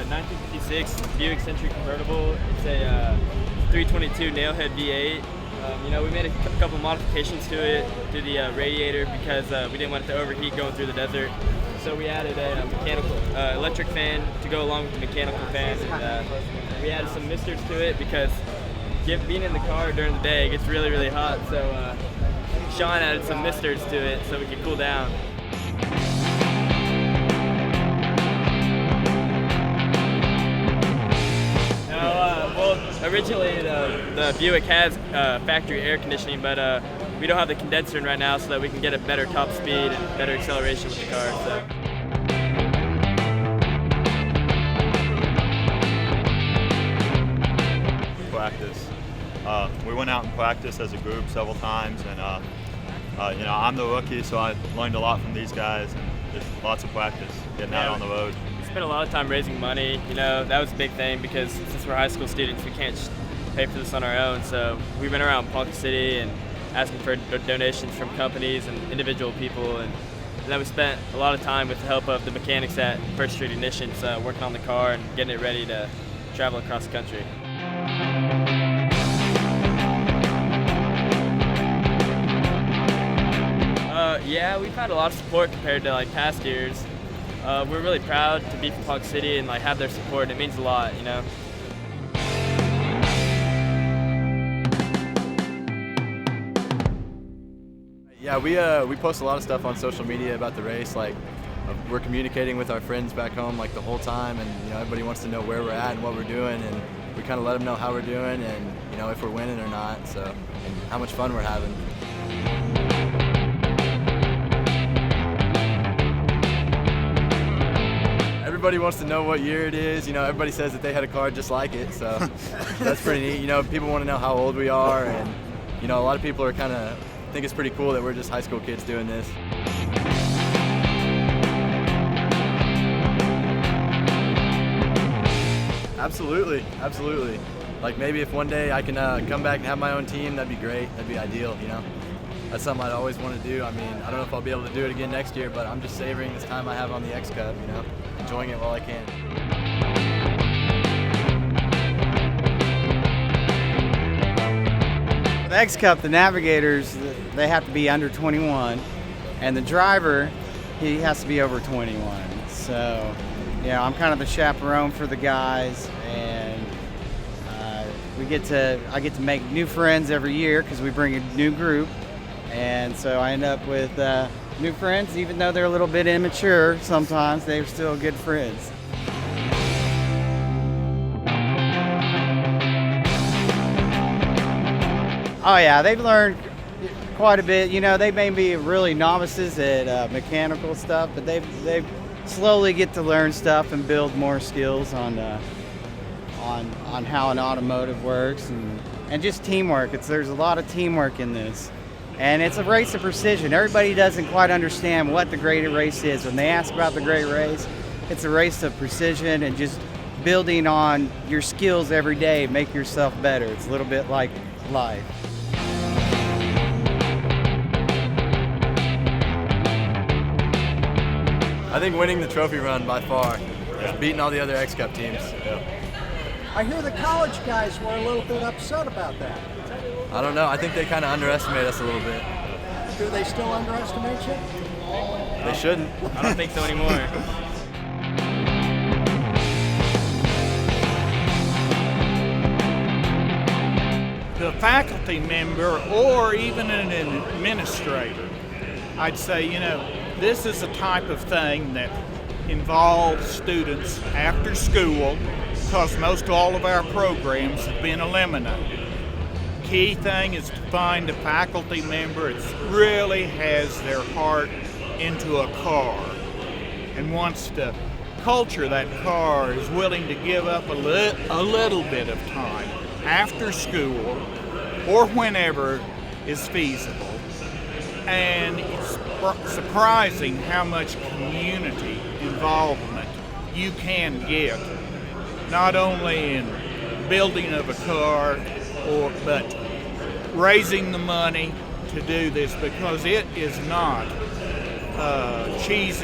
1956 Buick Century convertible. It's a 322 nailhead V8. We made a couple modifications to it, to the radiator, because we didn't want it to overheat going through the desert. So we added a mechanical electric fan to go along with the mechanical fan, and we added some misters to it because being in the car during the day, it gets really, really hot. So Sean added some misters to it so we could cool down. Originally, the Buick has factory air conditioning, but we don't have the condenser in right now, so that we can get a better top speed and better acceleration with the car. So. Practice. We went out and practiced as a group several times, and I'm the rookie, so I learned a lot from these guys, and just lots of practice getting out on the road. Spent a lot of time raising money. That was a big thing because since we're high school students, we can't just pay for this on our own. So we went around Ponca City and asking for donations from companies and individual people, and then we spent a lot of time with the help of the mechanics at First Street Ignitions, working on the car and getting it ready to travel across the country. Yeah, we've had a lot of support compared to past years. We're really proud to be from Ponca City and have their support. It means a lot, Yeah, we post a lot of stuff on social media about the race. We're communicating with our friends back home the whole time, and everybody wants to know where we're at and what we're doing, and we kind of let them know how we're doing and if we're winning or not, and how much fun we're having. Everybody wants to know what year it is. Everybody says that they had a car just like it, so that's pretty neat. People want to know how old we are, and a lot of people are think it's pretty cool that we're just high school kids doing this. Absolutely. Maybe if one day I can come back and have my own team, that'd be great. That'd be ideal. That's something I'd always want to do. I don't know if I'll be able to do it again next year, but I'm just savoring this time I have on the X Cup, enjoying it while I can. For the X Cup, the navigators, they have to be under 21, and the driver, he has to be over 21. So, I'm kind of the chaperone for the guys, and I get to make new friends every year because we bring a new group. And so I end up with new friends, even though they're a little bit immature sometimes, they're still good friends. Oh yeah, they've learned quite a bit. They may be really novices at mechanical stuff, but they slowly get to learn stuff and build more skills on how an automotive works and just teamwork. There's a lot of teamwork in this. And it's a race of precision. Everybody doesn't quite understand what the great race is. When they ask about the great race, it's a race of precision and just building on your skills every day, make yourself better. It's a little bit like life. I think winning the trophy run by far is beating all the other X Cup teams. Yeah. I hear the college guys were a little bit upset about that. I don't know. I think they kind of underestimate us a little bit. Do they still underestimate you? They shouldn't. I don't think so anymore. The faculty member or even an administrator, I'd say, this is a type of thing that involves students after school because most all of our programs have been eliminated. Key thing is to find a faculty member that really has their heart into a car and wants to culture that car, is willing to give up a little bit of time after school or whenever is feasible. And it's surprising how much community involvement you can get, not only in building of a car, but raising the money to do this, because it is not cheap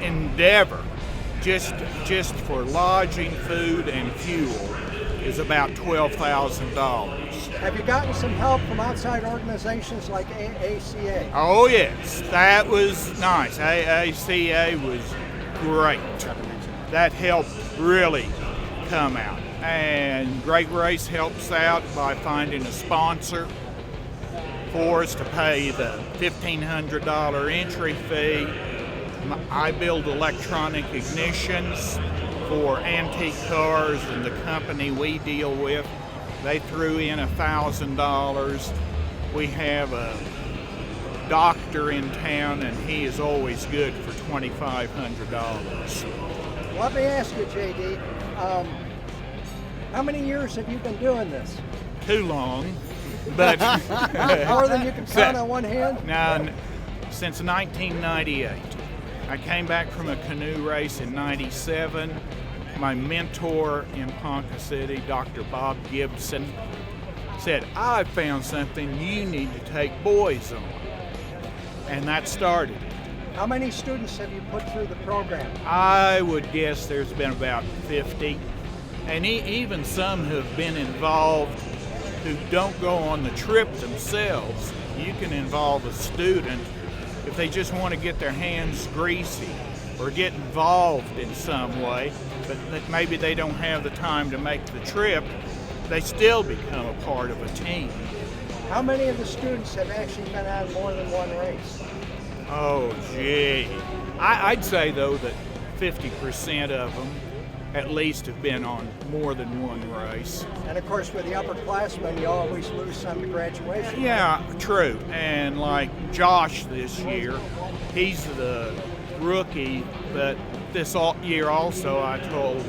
endeavor just for lodging, food, and fuel is about $12,000. Have you gotten some help from outside organizations like ACA? Oh yes, that was nice. AACA was great. That helped really come out. And Great Race helps out by finding a sponsor for us to pay the $1,500 entry fee. I build electronic ignitions for antique cars, and the company we deal with, they threw in $1,000. We have a doctor in town, and he is always good for $2,500. Let me ask you, JD, how many years have you been doing this? Too long, but More than you can count on one hand? now, since 1998. I came back from a canoe race in '97. My mentor in Ponca City, Dr. Bob Gibson, said, I found something you need to take boys on. And that started it. How many students have you put through the program? I would guess there's been about 50. And even some who have been involved who don't go on the trip themselves. You can involve a student if they just want to get their hands greasy or get involved in some way, but that maybe they don't have the time to make the trip, they still become a part of a team. How many of the students have actually been on more than one race? Oh, gee. I'd say, though, that 50% of them at least have been on more than one race. And of course, with the upperclassmen, you always lose some to graduation. Yeah, true. And like Josh this year, he's the rookie, but this year also I told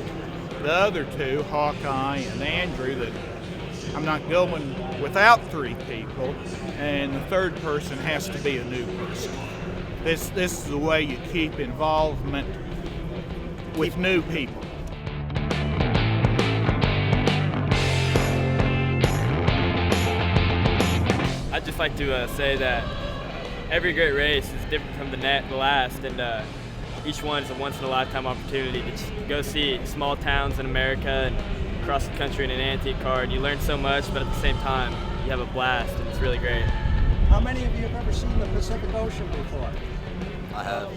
the other two, Hawkeye and Andrew, that I'm not going without 3 people, and the third person has to be a new person. This is the way you keep involvement with new people. I'd just like to say that every great race is different from the last, and each one is a once-in-a-lifetime opportunity to just go see small towns in America and across the country in an antique car, and you learn so much, but at the same time, you have a blast, and it's really great. How many of you have ever seen the Pacific Ocean before? I have.